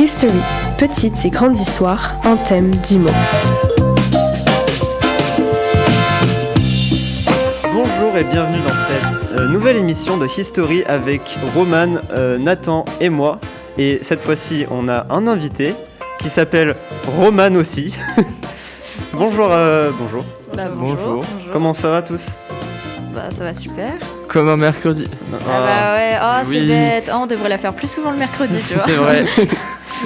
History, petites et grandes histoires, un thème, 10 mots. Bonjour et bienvenue dans cette nouvelle émission de History avec Roman, Nathan et moi. Et cette fois-ci, on a un invité qui s'appelle Roman aussi. Bonjour. Bonjour. Bonjour. Comment ça va tous ? Ça va super. Comme un mercredi. Ouais, oui. C'est bête. On devrait la faire plus souvent le mercredi, tu vois. C'est vrai.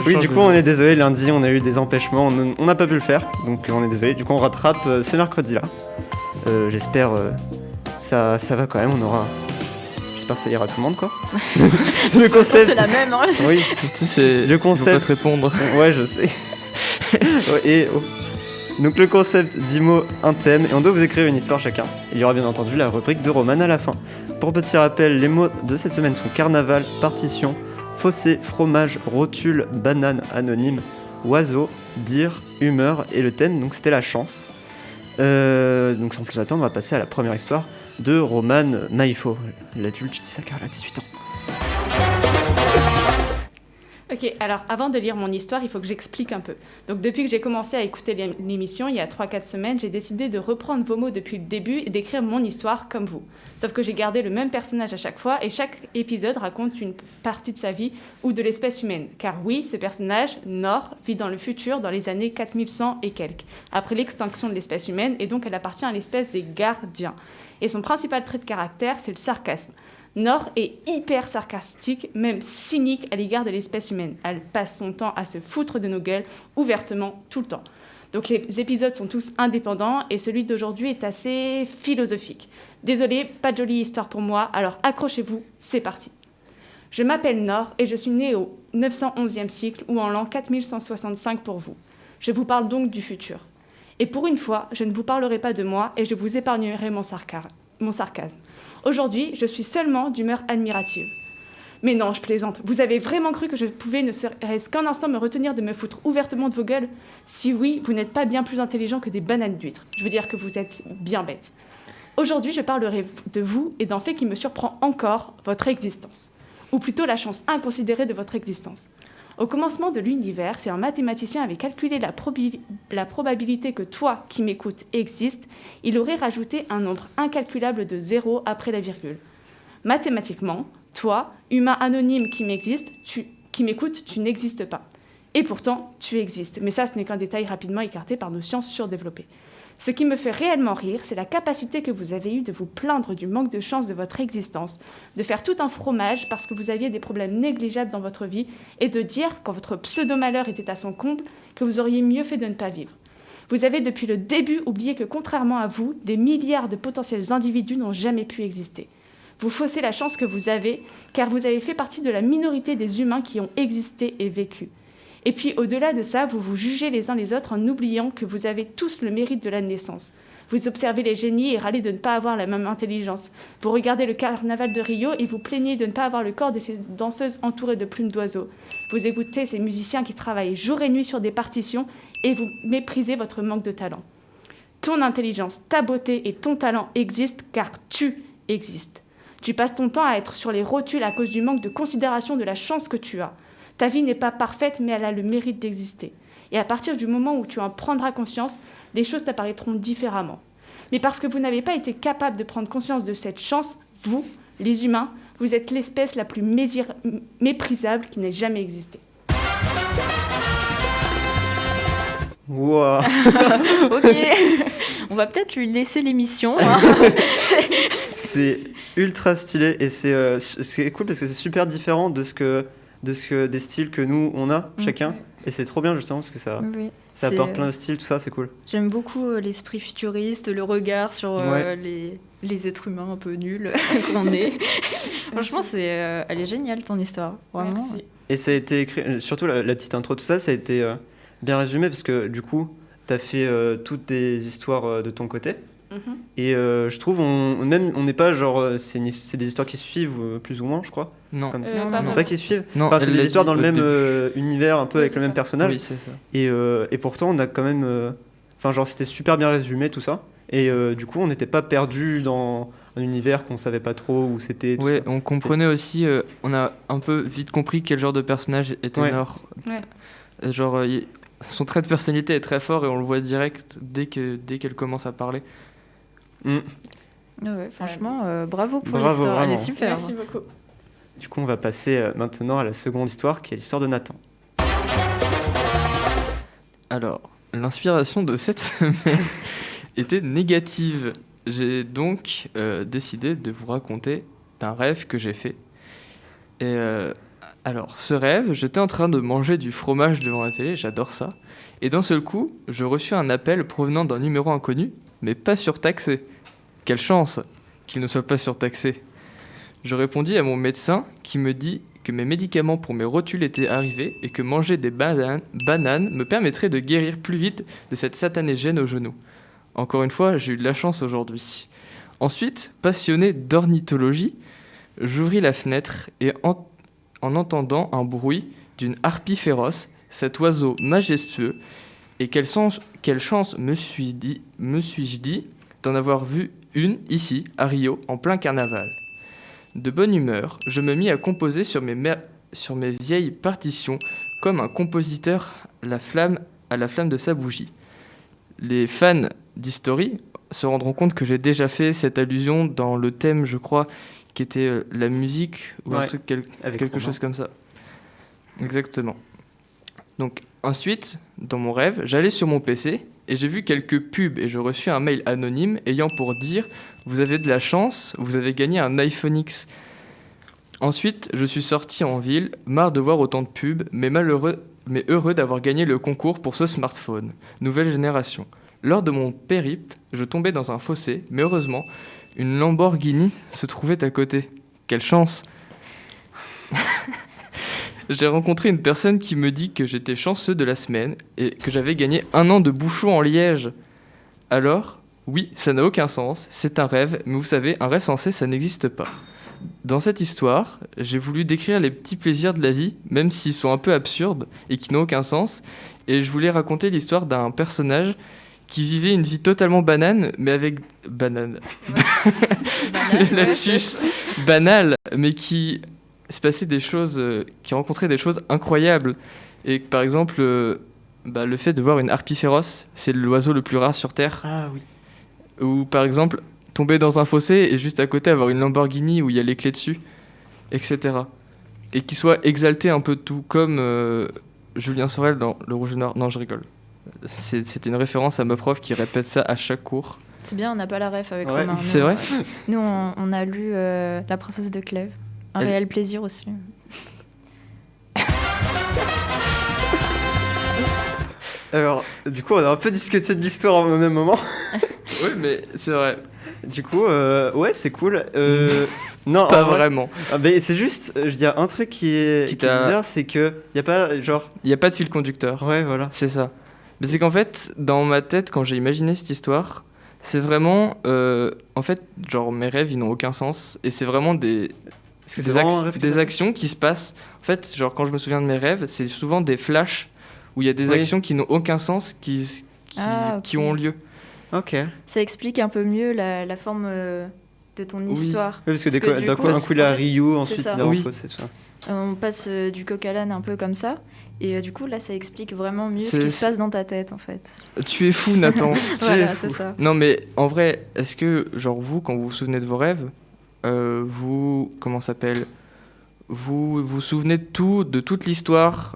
Oui, du coup, on est désolé, lundi, on a eu des empêchements, on n'a pas pu le faire, donc on est désolé. Du coup, on rattrape ce mercredi-là. J'espère ça va quand même, J'espère que ça ira tout le monde, quoi. Le concept... C'est la même, hein. Oui, Le concept. Je peux pas te répondre. Ouais, je sais. Donc le concept, 10 mots, un thème, et on doit vous écrire une histoire chacun. Il y aura bien entendu la rubrique de Roman à la fin. Pour petit rappel, les mots de cette semaine sont carnaval, partition, fossé, fromage, rotule, banane, anonyme, oiseau, dire, humeur, et le thème, donc c'était la chance. Donc sans plus attendre, on va passer à la première histoire de Roman Maifo. L'adulte, je dis ça car elle a 18 ans. Ok, alors avant de lire mon histoire, il faut que j'explique un peu. Donc depuis que j'ai commencé à écouter l'émission, il y a 3-4 semaines, j'ai décidé de reprendre vos mots depuis le début et d'écrire mon histoire comme vous. Sauf que j'ai gardé le même personnage à chaque fois et chaque épisode raconte une partie de sa vie ou de l'espèce humaine. Car oui, ce personnage, Nor, vit dans le futur dans les années 4100 et quelques, après l'extinction de l'espèce humaine, et donc elle appartient à l'espèce des gardiens. Et son principal trait de caractère, c'est le sarcasme. Nor est hyper sarcastique, même cynique à l'égard de l'espèce humaine. Elle passe son temps à se foutre de nos gueules, ouvertement, tout le temps. Donc les épisodes sont tous indépendants et celui d'aujourd'hui est assez philosophique. Désolée, pas de jolie histoire pour moi, alors accrochez-vous, c'est parti. Je m'appelle Nor et je suis née au 911e siècle ou en l'an 4165 pour vous. Je vous parle donc du futur. Et pour une fois, je ne vous parlerai pas de moi et je vous épargnerai mon sarcasme. Aujourd'hui, je suis seulement d'humeur admirative. Mais non, je plaisante. Vous avez vraiment cru que je pouvais ne serait-ce qu'un instant me retenir de me foutre ouvertement de vos gueules ? Si oui, vous n'êtes pas bien plus intelligent que des bananes d'huîtres. Je veux dire que vous êtes bien bêtes. Aujourd'hui, je parlerai de vous et d'un fait qui me surprend encore, votre existence. Ou plutôt la chance inconsidérée de votre existence. Au commencement de l'univers, si un mathématicien avait calculé la probabilité que toi, qui m'écoutes, existes, il aurait rajouté un nombre incalculable de zéros après la virgule. Mathématiquement, toi, humain anonyme qui m'écoute, tu n'existes pas. Et pourtant, tu existes. Mais ça, ce n'est qu'un détail rapidement écarté par nos sciences surdéveloppées. Ce qui me fait réellement rire, c'est la capacité que vous avez eue de vous plaindre du manque de chance de votre existence, de faire tout un fromage parce que vous aviez des problèmes négligeables dans votre vie et de dire, quand votre pseudo-malheur était à son comble, que vous auriez mieux fait de ne pas vivre. Vous avez depuis le début oublié que contrairement à vous, des milliards de potentiels individus n'ont jamais pu exister. Vous faussez la chance que vous avez, car vous avez fait partie de la minorité des humains qui ont existé et vécu. Et puis, au-delà de ça, vous vous jugez les uns les autres en oubliant que vous avez tous le mérite de la naissance. Vous observez les génies et râlez de ne pas avoir la même intelligence. Vous regardez le carnaval de Rio et vous plaignez de ne pas avoir le corps de ces danseuses entourées de plumes d'oiseaux. Vous écoutez ces musiciens qui travaillent jour et nuit sur des partitions et vous méprisez votre manque de talent. Ton intelligence, ta beauté et ton talent existent car tu existes. Tu passes ton temps à être sur les rotules à cause du manque de considération de la chance que tu as. Ta vie n'est pas parfaite, mais elle a le mérite d'exister. Et à partir du moment où tu en prendras conscience, les choses t'apparaîtront différemment. Mais parce que vous n'avez pas été capable de prendre conscience de cette chance, vous, les humains, vous êtes l'espèce la plus méprisable qui n'ait jamais existé. Wow. Ok, on va peut-être lui laisser l'émission. Hein. C'est ultra stylé et c'est cool parce que c'est super différent de des styles que nous on a chacun, et c'est trop bien justement parce que ça apporte plein de styles, tout ça, c'est cool. J'aime beaucoup l'esprit futuriste, le regard sur les êtres humains un peu nuls qu'on est. Franchement, elle est géniale ton histoire, vraiment. Merci. Et ça a été écrit, surtout la petite intro, tout ça, ça a été bien résumé parce que du coup t'as fait toutes des histoires de ton côté. Et je trouve on n'est pas genre c'est des histoires qui suivent plus ou moins, je crois. Non. Pas qui suivent. Non, enfin, c'est des histoires dans le même univers, un peu avec le même personnage. Oui, c'est ça. Et pourtant on a quand même enfin genre c'était super bien résumé tout ça, et du coup on n'était pas perdu dans univers qu'on savait pas trop où c'était. Ouais, on comprenait aussi, on a un peu vite compris quel genre de personnage était Nord. Ouais. Genre, son trait de personnalité est très fort et on le voit direct dès qu'elle commence à parler. Ouais, franchement, bravo pour Bravo, l'histoire, elle est vraiment. super. Merci beaucoup. Du coup, on va passer maintenant à la seconde histoire, qui est l'histoire de Nathan. Alors, l'inspiration de cette semaine était négative. J'ai donc décidé de vous raconter d'un rêve que j'ai fait. Et alors, ce rêve, j'étais en train de manger du fromage devant la télé, j'adore ça. Et d'un seul coup, je reçus un appel provenant d'un numéro inconnu, mais pas surtaxé. Quelle chance qu'il ne soit pas surtaxé. Je répondis à mon médecin qui me dit que mes médicaments pour mes rotules étaient arrivés et que manger des bananes me permettrait de guérir plus vite de cette satanée gêne au genou. Encore une fois, j'ai eu de la chance aujourd'hui. Ensuite, passionné d'ornithologie, j'ouvris la fenêtre et en entendant un bruit d'une harpie féroce, cet oiseau majestueux, et quelle chance me suis-je dit d'en avoir vu une ici, à Rio, en plein carnaval. De bonne humeur, je me mis à composer sur mes vieilles partitions comme un compositeur à la flamme de sa bougie. Les fans d'History se rendront compte que j'ai déjà fait cette allusion dans le thème, je crois, qui était la musique ou un truc, quelque chose comme ça. Exactement. Donc ensuite, dans mon rêve, j'allais sur mon PC et j'ai vu quelques pubs et je reçus un mail anonyme ayant pour dire « Vous avez de la chance, vous avez gagné un iPhone X ». Ensuite, je suis sorti en ville, marre de voir autant de pubs, mais heureux d'avoir gagné le concours pour ce smartphone, nouvelle génération. Lors de mon périple, je tombais dans un fossé, mais heureusement, une Lamborghini se trouvait à côté. Quelle chance! J'ai rencontré une personne qui me dit que j'étais chanceux de la semaine et que j'avais gagné 1 an de bouchon en Liège. Alors, oui, ça n'a aucun sens, c'est un rêve, mais vous savez, un rêve sensé, ça n'existe pas. Dans cette histoire, j'ai voulu décrire les petits plaisirs de la vie, même s'ils sont un peu absurdes et qui n'ont aucun sens, et je voulais raconter l'histoire d'un personnage qui vivait une vie totalement banane, mais avec... banane. Banale, mais qui se passait des choses... qui rencontrait des choses incroyables. Et par exemple, le fait de voir une harpie féroce, c'est l'oiseau le plus rare sur Terre. Ah oui. Ou par exemple, tomber dans un fossé et juste à côté avoir une Lamborghini où il y a les clés dessus, etc. Et qui soit exalté un peu de tout, comme Julien Sorel dans Le Rouge et Noir. Non, je rigole. C'était une référence à ma prof qui répète ça à chaque cours. C'est bien, on n'a pas la ref avec Romain. C'est vrai. Nous, on a lu La Princesse de Clèves. Un réel plaisir aussi. Alors, du coup, on a un peu discuté de l'histoire au même moment. Oui, mais c'est vrai. Du coup, ouais, c'est cool. Non, pas vraiment. Mais c'est juste, je dis un truc qui est bizarre, c'est que y a pas genre. Il y a pas de fil conducteur. Ouais, voilà. C'est ça. Mais c'est qu'en fait, dans ma tête, quand j'ai imaginé cette histoire, c'est vraiment, en fait, genre mes rêves, ils n'ont aucun sens, et c'est vraiment des actions qui se passent. En fait, genre quand je me souviens de mes rêves, c'est souvent des flashs où il y a des actions qui n'ont aucun sens, qui ont lieu. Ok. Ça explique un peu mieux la forme de ton histoire. Oui, parce que d'un coup, il est à Rio, ensuite il est en fossé, tout ça. On passe du coq à l'âne un peu comme ça. Et du coup, là, ça explique vraiment mieux ce qui se passe dans ta tête, en fait. Tu es fou, Nathan. Voilà, c'est ça. Non, mais en vrai, est-ce que, genre, vous, quand vous vous souvenez de vos rêves, vous vous souvenez de toute l'histoire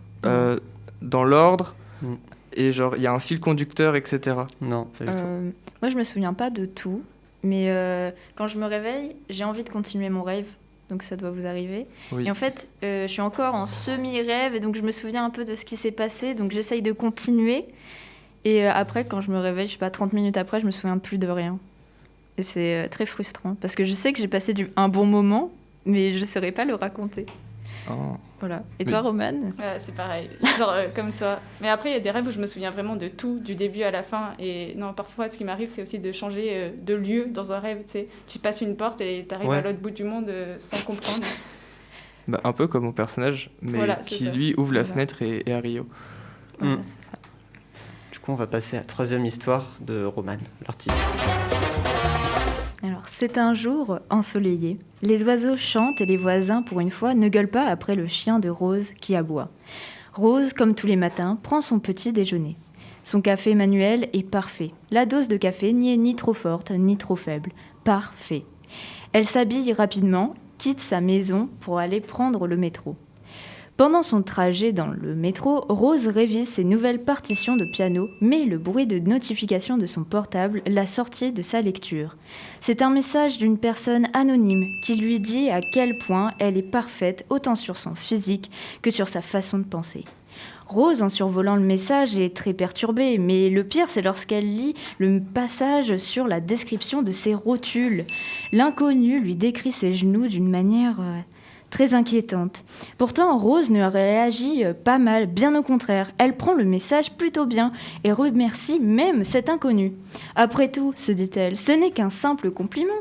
dans l'ordre et genre, il y a un fil conducteur, etc. Non, pas du tout. Moi, je me souviens pas de tout, mais quand je me réveille, j'ai envie de continuer mon rêve. Donc ça doit vous arriver. Oui. Et en fait, je suis encore en semi-rêve et donc je me souviens un peu de ce qui s'est passé. Donc j'essaye de continuer. Et après, quand je me réveille, je sais pas, 30 minutes après, je me souviens plus de rien. Et c'est très frustrant parce que je sais que j'ai passé un bon moment, mais je saurais pas le raconter. Oh. Voilà. Et toi, Romane ? C'est pareil, genre comme toi. Mais après, il y a des rêves où je me souviens vraiment de tout, du début à la fin. Et non, parfois, ce qui m'arrive, c'est aussi de changer de lieu dans un rêve. Tu sais, tu passes une porte et tu arrives à l'autre bout du monde sans comprendre. Un peu comme mon personnage, mais qui lui ouvre la fenêtre et est à Rio. Voilà, c'est ça. Du coup, on va passer à la troisième histoire de Romane, l'article. Alors, c'est un jour ensoleillé. Les oiseaux chantent et les voisins, pour une fois, ne gueulent pas après le chien de Rose qui aboie. Rose, comme tous les matins, prend son petit déjeuner. Son café manuel est parfait. La dose de café n'y est ni trop forte ni trop faible. Parfait. Elle s'habille rapidement, quitte sa maison pour aller prendre le métro. Pendant son trajet dans le métro, Rose révise ses nouvelles partitions de piano, mais le bruit de notification de son portable l'a sortie de sa lecture. C'est un message d'une personne anonyme qui lui dit à quel point elle est parfaite, autant sur son physique que sur sa façon de penser. Rose, en survolant le message, est très perturbée, mais le pire, c'est lorsqu'elle lit le passage sur la description de ses rotules. L'inconnu lui décrit ses genoux d'une manière très inquiétante. Pourtant, Rose ne réagit pas mal, bien au contraire. Elle prend le message plutôt bien et remercie même cet inconnu. Après tout, se dit-elle, ce n'est qu'un simple compliment.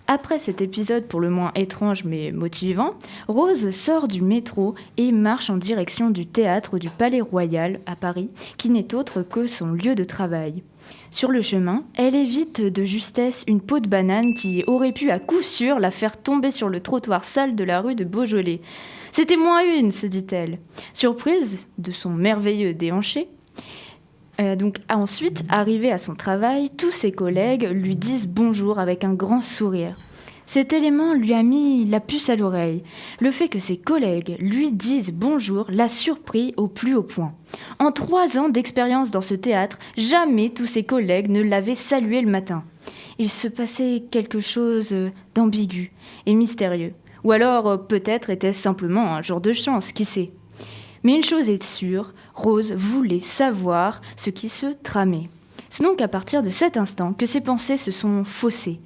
Après cet épisode pour le moins étrange mais motivant, Rose sort du métro et marche en direction du théâtre du Palais Royal à Paris, qui n'est autre que son lieu de travail. Sur le chemin, elle évite de justesse une peau de banane qui aurait pu à coup sûr la faire tomber sur le trottoir sale de la rue de Beaujolais. « C'était moins une », se dit-elle. Surprise de son merveilleux déhanché. Ensuite, arrivée à son travail, tous ses collègues lui disent bonjour avec un grand sourire. Cet élément lui a mis la puce à l'oreille. Le fait que ses collègues lui disent bonjour l'a surpris au plus haut point. En 3 ans d'expérience dans ce théâtre, jamais tous ses collègues ne l'avaient salué le matin. Il se passait quelque chose d'ambigu et mystérieux. Ou alors, peut-être était-ce simplement un jour de chance, qui sait. Mais une chose est sûre, Rose voulait savoir ce qui se tramait. C'est donc à partir de cet instant que ses pensées se sont faussées.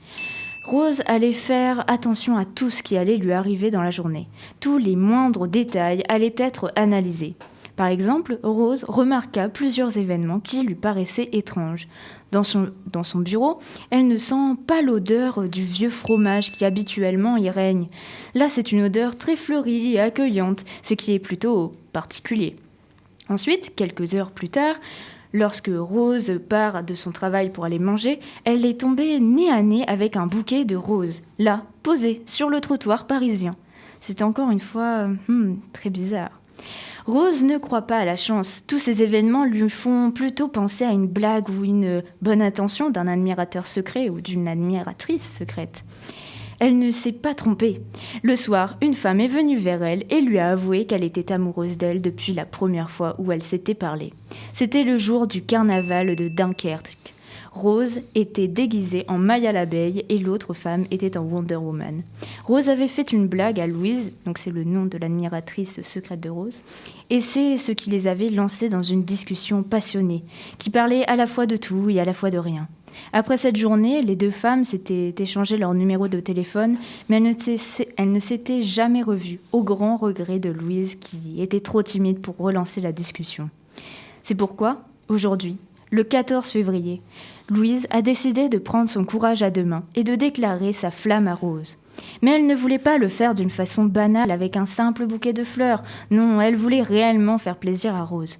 Rose allait faire attention à tout ce qui allait lui arriver dans la journée. Tous les moindres détails allaient être analysés. Par exemple, Rose remarqua plusieurs événements qui lui paraissaient étranges. Dans son bureau, elle ne sent pas l'odeur du vieux fromage qui habituellement y règne. Là, c'est une odeur très fleurie et accueillante, ce qui est plutôt particulier. Ensuite, quelques heures plus tard, lorsque Rose part de son travail pour aller manger, elle est tombée nez à nez avec un bouquet de roses, là, posé sur le trottoir parisien. C'est encore une fois très bizarre. Rose ne croit pas à la chance. Tous ces événements lui font plutôt penser à une blague ou une bonne intention d'un admirateur secret ou d'une admiratrice secrète. Elle ne s'est pas trompée. Le soir, une femme est venue vers elle et lui a avoué qu'elle était amoureuse d'elle depuis la première fois où elle s'était parlé. C'était le jour du carnaval de Dunkerque. Rose était déguisée en Maya l'abeille et l'autre femme était en Wonder Woman. Rose avait fait une blague à Louise, donc c'est le nom de l'admiratrice secrète de Rose, et c'est ce qui les avait lancés dans une discussion passionnée, qui parlait à la fois de tout et à la fois de rien. Après cette journée, les deux femmes s'étaient échangé leur numéro de téléphone, mais elles ne s'étaient jamais revues, au grand regret de Louise qui était trop timide pour relancer la discussion. C'est pourquoi, aujourd'hui, le 14 février, Louise a décidé de prendre son courage à deux mains et de déclarer sa flamme à Rose. Mais elle ne voulait pas le faire d'une façon banale avec un simple bouquet de fleurs. Non, elle voulait réellement faire plaisir à Rose.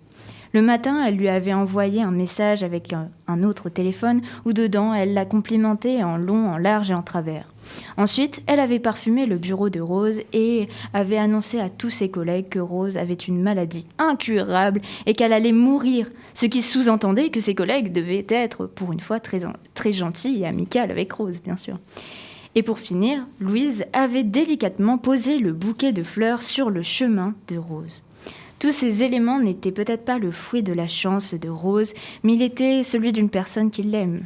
Le matin, elle lui avait envoyé un message avec un autre téléphone où dedans, elle l'a complimenté en long, en large et en travers. Ensuite, elle avait parfumé le bureau de Rose et avait annoncé à tous ses collègues que Rose avait une maladie incurable et qu'elle allait mourir, ce qui sous-entendait que ses collègues devaient être, pour une fois, très gentils et amicaux avec Rose, bien sûr. Et pour finir, Louise avait délicatement posé le bouquet de fleurs sur le chemin de Rose. Tous ces éléments n'étaient peut-être pas le fruit de la chance de Rose, mais il était celui d'une personne qui l'aime.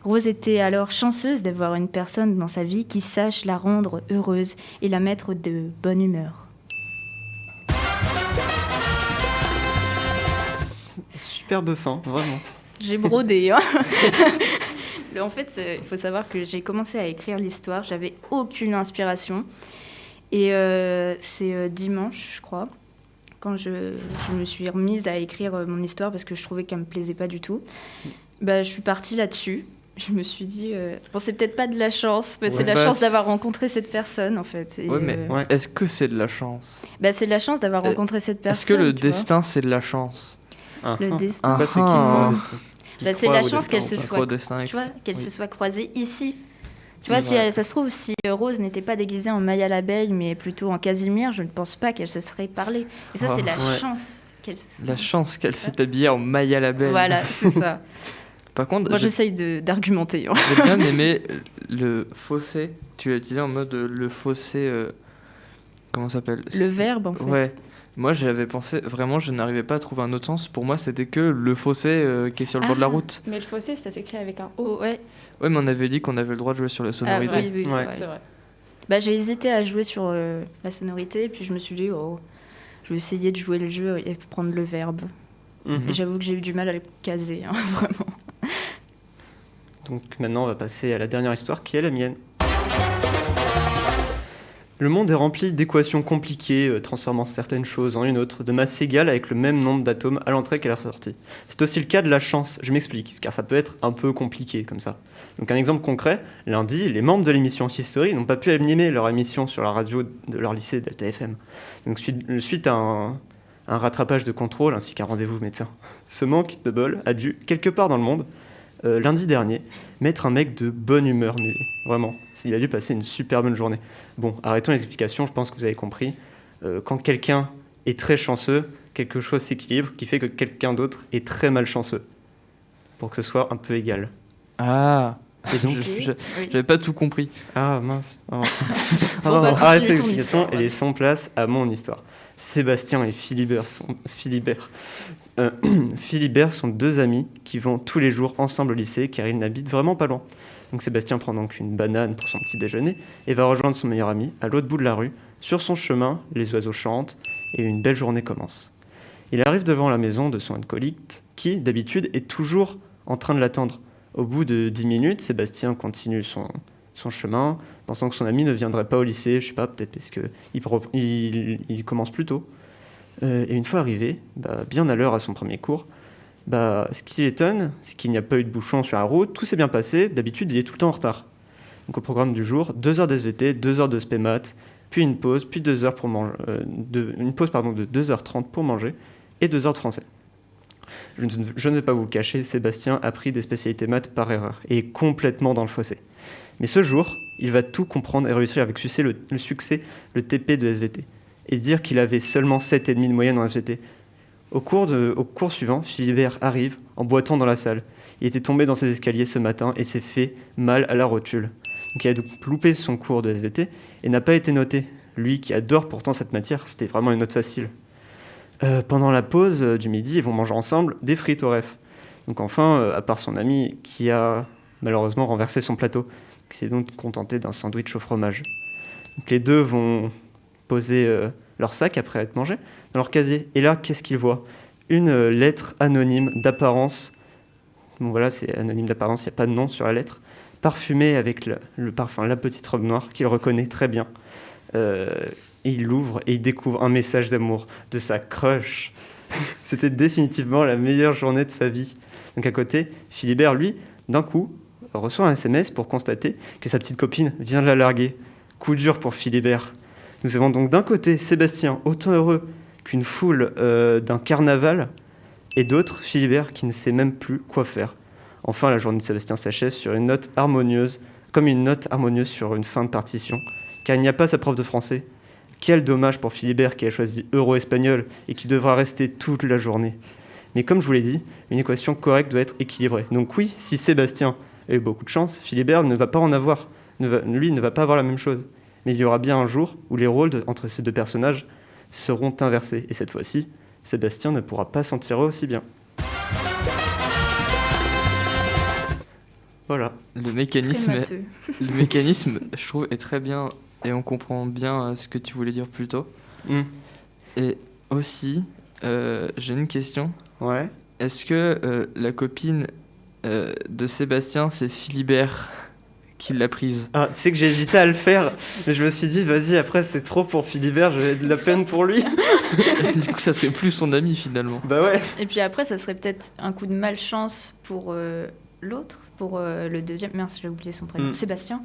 Rose était alors chanceuse d'avoir une personne dans sa vie qui sache la rendre heureuse et la mettre de bonne humeur. Superbe fin, vraiment. J'ai brodé, hein. En fait, il faut savoir que j'ai commencé à écrire l'histoire, j'avais aucune inspiration. Et c'est dimanche, je crois, quand je me suis remise à écrire mon histoire parce que je trouvais qu'elle me plaisait pas du tout. Je suis partie là-dessus. Je me suis dit, bon, c'est peut-être pas de la chance, mais c'est de la chance d'avoir rencontré cette personne, en fait. Et, est-ce que c'est de la chance ? C'est de la chance d'avoir rencontré cette personne. Est-ce que le destin, c'est de la chance ? Le destin. C'est qui croit au destin ? C'est la chance qu'elle se soit, se soit croisée ici. Tu vois, C'est si vrai. ça se trouve, si Rose n'était pas déguisée en Maya l'abeille, mais plutôt en Casimir, je ne pense pas qu'elle se serait parlé. Et ça, Oh, c'est la ouais. chance qu'elle se... La chance qu'elle s'est habillée en Maya l'abeille. Voilà, c'est ça. Par contre, Moi, j'essaye d'argumenter. j'ai bien aimé le fossé. Tu l'as utilisé en mode le fossé. Comment ça s'appelle? Le verbe, en fait. Ouais. Moi, j'avais pensé, vraiment, je n'arrivais pas à trouver un autre sens. Pour moi, c'était que le fossé qui est sur le bord de la Ah. route. Mais le fossé, ça s'écrit avec un O. Oh, ouais. Ouais, mais on avait dit qu'on avait le droit de jouer sur la sonorité. oui, c'est Ouais. vrai. C'est vrai. Bah, j'ai hésité à jouer sur la sonorité, puis je me suis dit, je vais essayer de jouer le jeu et prendre le verbe. Mhm. Et j'avoue que j'ai eu du mal à le caser, hein, vraiment. Donc maintenant, on va passer à la dernière histoire qui est la mienne. Le monde est rempli d'équations compliquées, transformant certaines choses en une autre, de masse égale avec le même nombre d'atomes à l'entrée qu'à la sortie. C'est aussi le cas de la chance, je m'explique, car ça peut être un peu compliqué comme ça. Donc un exemple concret, lundi, les membres de l'émission History n'ont pas pu animer leur émission sur la radio de leur lycée Delta FM. Donc suite à un rattrapage de contrôle ainsi qu'un rendez-vous médecin. Ce manque de bol a dû, quelque part dans le monde, lundi dernier, mettre un mec de bonne humeur, mais vraiment, il a dû passer une super bonne journée. Bon, arrêtons les explications, je pense que vous avez compris. Quand quelqu'un est très chanceux, quelque chose s'équilibre qui fait que quelqu'un d'autre est très malchanceux, pour que ce soit un peu égal. Ah, Et donc, je- Oui. j'avais pas tout compris. ah mince, oh. Bon, bah, Arrêtez continue ton l'explication histoire, et laissons place à mon histoire. Sébastien et Philibert Philibert sont deux amis qui vont tous les jours ensemble au lycée car ils n'habitent vraiment pas loin. Donc Sébastien prend donc une banane pour son petit déjeuner et va rejoindre son meilleur ami à l'autre bout de la rue. Sur son chemin, les oiseaux chantent et une belle journée commence. Il arrive devant la maison de son acolyte qui, d'habitude, est toujours en train de l'attendre. Au bout de 10 minutes, Sébastien continue son chemin, pensant que son ami ne viendrait pas au lycée, je sais pas, peut-être parce qu'il commence plus tôt. Et une fois arrivé, bien à l'heure à son premier cours, ce qui l'étonne, c'est qu'il n'y a pas eu de bouchon sur la route, tout s'est bien passé, d'habitude il est tout le temps en retard. Donc au programme du jour, 2 heures d'SVT, 2 heures de spémat, puis une pause, puis 2 heures pour manger, une pause de 2h30 pour manger, et 2 heures de français. Je ne vais pas vous le cacher, Sébastien a pris des spécialités maths par erreur, et est complètement dans le fossé. Mais ce jour, il va tout comprendre et réussir avec succès le TP de SVT, et dire qu'il avait seulement 7,5 de moyenne en SVT. Au cours suivant, Philibert arrive en boitant dans la salle. Il était tombé dans ses escaliers ce matin et s'est fait mal à la rotule. Donc il a donc loupé son cours de SVT et n'a pas été noté. Lui qui adore pourtant cette matière, c'était vraiment une note facile. Pendant la pause du midi, ils vont manger ensemble des frites au ref. Donc enfin, à part son ami qui a malheureusement renversé son plateau, qui s'est donc contenté d'un sandwich au fromage. Donc les deux vont poser leur sac après être mangés dans leur casier. Et là, qu'est-ce qu'ils voient? Une lettre anonyme d'apparence. Bon voilà, c'est anonyme d'apparence, il n'y a pas de nom sur la lettre. Parfumée avec le parfum, la petite robe noire qu'il reconnaît très bien. Il l'ouvre et il découvre un message d'amour de sa crush. C'était définitivement la meilleure journée de sa vie. Donc à côté, Philibert, lui, d'un coup, reçoit un SMS pour constater que sa petite copine vient de la larguer. Coup dur pour Philibert. Nous avons donc d'un côté Sébastien, autant heureux qu'une foule d'un carnaval, et d'autre, Philibert, qui ne sait même plus quoi faire. Enfin, la journée de Sébastien s'achève sur une note harmonieuse, comme une note harmonieuse sur une fin de partition, car il n'y a pas sa prof de français. Quel dommage pour Philibert qui a choisi euro-espagnol et qui devra rester toute la journée. Mais comme je vous l'ai dit, une équation correcte doit être équilibrée. Donc oui, si Sébastien a eu beaucoup de chance, Philibert ne va pas en avoir. Lui ne va pas avoir la même chose. Mais il y aura bien un jour où les rôles entre ces deux personnages seront inversés. Et cette fois-ci, Sébastien ne pourra pas s'en tirer aussi bien. Voilà. Le mécanisme, Très matheux. le mécanisme, je trouve, est très bien et on comprend bien ce que tu voulais dire plus tôt. Et aussi, j'ai une question. Ouais. Est-ce que la copine de Sébastien, c'est Philibert qui l'a prise? Ah, tu sais que j'ai hésité à le faire, mais je me suis dit, vas-y, après c'est trop pour Philibert, j'avais de la peine pour lui. Du coup, ça serait plus son ami finalement. Bah ouais. Et puis après, ça serait peut-être un coup de malchance pour l'autre, pour le deuxième. Mince, j'ai oublié son prénom. Sébastien.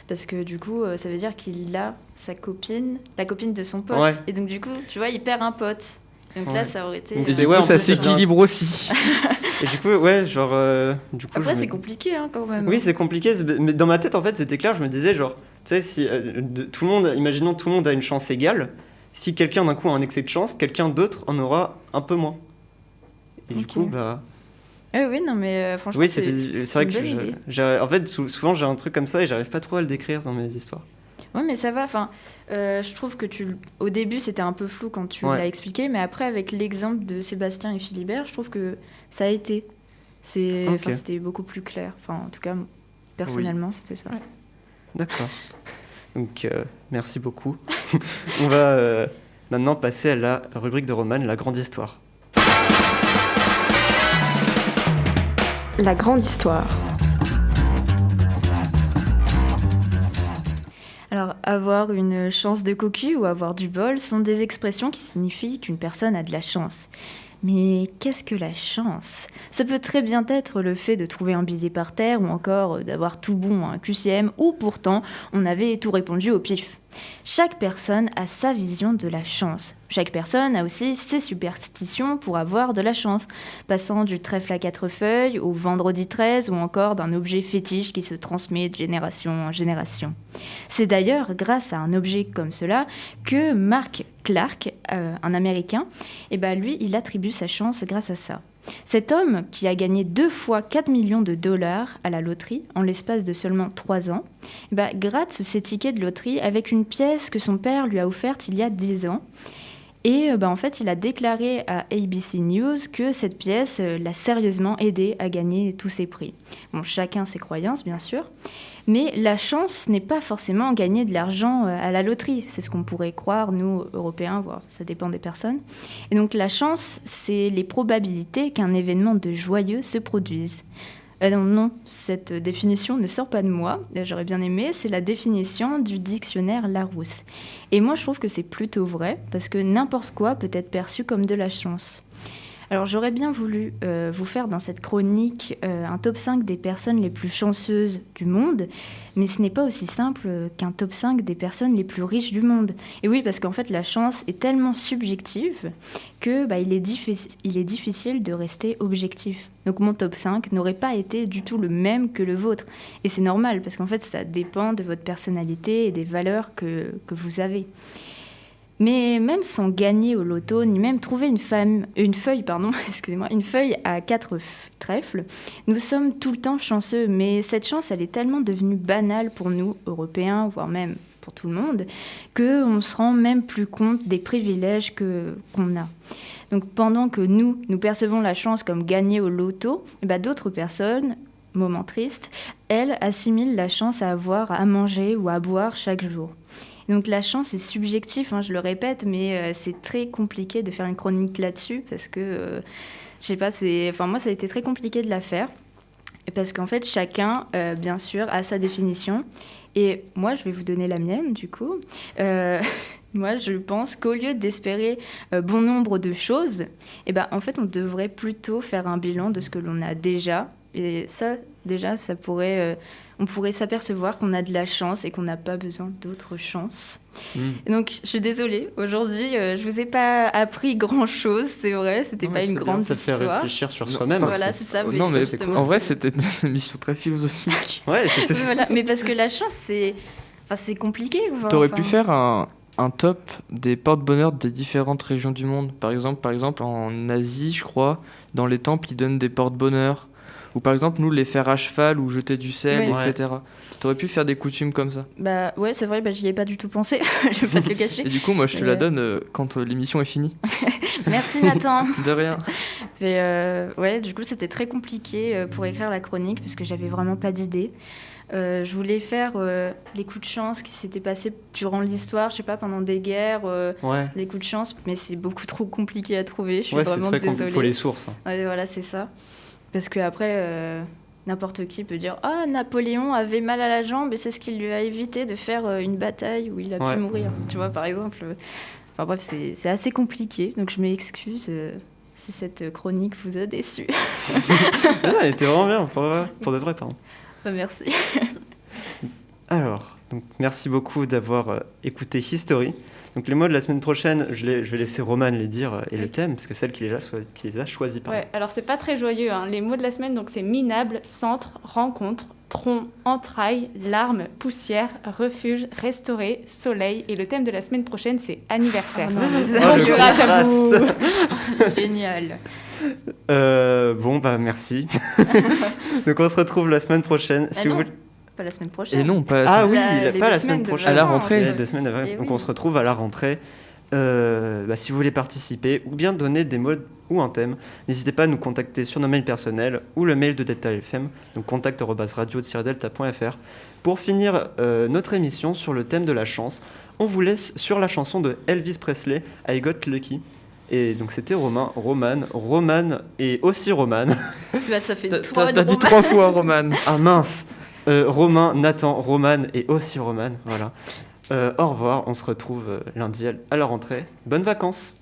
Parce que du coup, ça veut dire qu'il a sa copine, la copine de son pote. Ouais. Et donc du coup, tu vois, il perd un pote. Donc là, ça aurait été... Donc, Et Et du ouais, coup, en ça plus, ça devient- s'équilibre aussi. Et du coup, ouais, genre. Après, c'est compliqué quand même. Oui, c'est compliqué, mais dans ma tête, en fait, c'était clair. Je me disais, genre, tu sais, si tout le monde, imaginons tout le monde a une chance égale, si quelqu'un d'un coup a un excès de chance, quelqu'un d'autre en aura un peu moins. Et du coup, bah. Oui, non, mais franchement, Oui, c'est vrai que une bonne idée. en fait, souvent j'ai un truc comme ça et j'arrive pas trop à le décrire dans mes histoires. Oui, mais ça va. Enfin, je trouve que au début, c'était un peu flou quand tu l'as expliqué, mais après, avec l'exemple de Sébastien et Philibert, je trouve que ça a été. C'était beaucoup plus clair. Enfin, en tout cas, personnellement, c'était ça. Ouais. D'accord. Donc, merci beaucoup. On va maintenant passer à la rubrique de Romane, la grande histoire. La grande histoire. Alors, avoir une chance de cocu ou avoir du bol sont des expressions qui signifient qu'une personne a de la chance. Mais qu'est-ce que la chance ? Ça peut très bien être le fait de trouver un billet par terre ou encore d'avoir tout bon à un QCM ou pourtant on avait tout répondu au pif. Chaque personne a sa vision de la chance. Chaque personne a aussi ses superstitions pour avoir de la chance, passant du trèfle à 4 feuilles au vendredi 13 ou encore d'un objet fétiche qui se transmet de génération en génération. C'est d'ailleurs grâce à un objet comme cela que Mark Clark, un Américain, lui, il attribue sa chance grâce à ça. Cet homme, qui a gagné 2 fois 4 millions de dollars à la loterie en l'espace de seulement 3 ans, gratte ses tickets de loterie avec une pièce que son père lui a offerte il y a 10 ans. Et en fait, il a déclaré à ABC News que cette pièce l'a sérieusement aidé à gagner tous ses prix. Bon, chacun ses croyances, bien sûr. Mais la chance n'est pas forcément gagner de l'argent à la loterie. C'est ce qu'on pourrait croire, nous, Européens, voire ça dépend des personnes. Et donc la chance, c'est les probabilités qu'un événement de joyeux se produise. Non, cette définition ne sort pas de moi, j'aurais bien aimé, c'est la définition du dictionnaire Larousse. Et moi, je trouve que c'est plutôt vrai, parce que n'importe quoi peut être perçu comme de la chance. Alors j'aurais bien voulu vous faire dans cette chronique un top 5 des personnes les plus chanceuses du monde, mais ce n'est pas aussi simple qu'un top 5 des personnes les plus riches du monde. Et oui, parce qu'en fait la chance est tellement subjective que il est difficile de rester objectif. Donc mon top 5 n'aurait pas été du tout le même que le vôtre. Et c'est normal, parce qu'en fait ça dépend de votre personnalité et des valeurs que vous avez. Mais même sans gagner au loto, ni même trouver une feuille à 4 trèfles, nous sommes tout le temps chanceux. Mais cette chance, elle est tellement devenue banale pour nous, Européens, voire même pour tout le monde, qu'on ne se rend même plus compte des privilèges qu'on a. Donc pendant que nous percevons la chance comme gagner au loto, d'autres personnes, moment triste, elles assimilent la chance à avoir à manger ou à boire chaque jour. Donc la chance est subjectif, je le répète, mais c'est très compliqué de faire une chronique là-dessus parce que, moi ça a été très compliqué de la faire parce qu'en fait chacun, bien sûr, a sa définition et moi je vais vous donner la mienne du coup. Moi je pense qu'au lieu d'espérer bon nombre de choses, en fait on devrait plutôt faire un bilan de ce que l'on a déjà et ça déjà ça pourrait... on pourrait s'apercevoir qu'on a de la chance et qu'on n'a pas besoin d'autres chances. Donc, je suis désolée. Aujourd'hui, je ne vous ai pas appris grand-chose, c'est vrai. C'était pas une grande histoire. Ça te fait réfléchir sur soi-même. Voilà, c'est ça. Non, mais en vrai, c'était une émission très philosophique. Ouais, c'était... Voilà. Mais parce que la chance, c'est compliqué. T'aurais pu faire un top des porte-bonheur des différentes régions du monde. Par exemple, en Asie, je crois, dans les temples, ils donnent des porte-bonheur. Ou par exemple, nous, les faire à cheval ou jeter du sel, etc. T'aurais pu faire des coutumes comme ça. Ouais, c'est vrai, j'y ai pas du tout pensé. Je vais pas te le cacher. Et du coup, moi, je te la donne quand l'émission est finie. Merci Nathan. De rien. Mais du coup, c'était très compliqué pour écrire la chronique parce que j'avais vraiment pas d'idée. Je voulais faire les coups de chance qui s'étaient passés durant l'histoire, je sais pas, pendant des guerres, des coups de chance, mais c'est beaucoup trop compliqué à trouver. Je suis vraiment désolée. Il faut les sources. Ouais, voilà, c'est ça. Parce qu'après, n'importe qui peut dire « Ah, Napoléon avait mal à la jambe et c'est ce qui lui a évité de faire une bataille où il a pu mourir. » Tu vois, par exemple. Enfin bref, c'est assez compliqué. Donc je m'excuse si cette chronique vous a déçu. Elle était vraiment bien, pour de vrai, pardon. Merci. Alors, donc, merci beaucoup d'avoir écouté History. Donc les mots de la semaine prochaine, je vais laisser Romane les dire et le thème, parce que c'est elle qui les a choisis. Ouais, alors c'est pas très joyeux, hein. Les mots de la semaine, donc c'est minable, centre, rencontre, tronc, entrailles, larmes, poussière, refuge, restaurer, soleil. Et le thème de la semaine prochaine, c'est anniversaire. Oh non, mais Oh, le courage à vous. Génial. Bon, bah merci. Donc on se retrouve la semaine prochaine. Ah Si vous non. voulez... Pas la semaine prochaine. Et non, pas la Ah semaine. oui, La- il a les pas deux la semaines semaine de prochaine. À la rentrée. Il y a 2 semaines avant. Eh Donc oui. on se retrouve à la rentrée. Si vous voulez participer ou bien donner des mots ou un thème, n'hésitez pas à nous contacter sur nos mails personnels ou le mail de Delta FM, donc contact@radio-delta.fr. Pour finir notre émission sur le thème de la chance, on vous laisse sur la chanson de Elvis Presley, I Got Lucky. Et donc c'était Romane et aussi Romane. Bah, ça fait T'as 3 t'as dit 3 fois, Roman. Ah mince Romain, Nathan, Romane et aussi Romane, voilà. Au revoir, on se retrouve lundi à la rentrée. Bonnes vacances.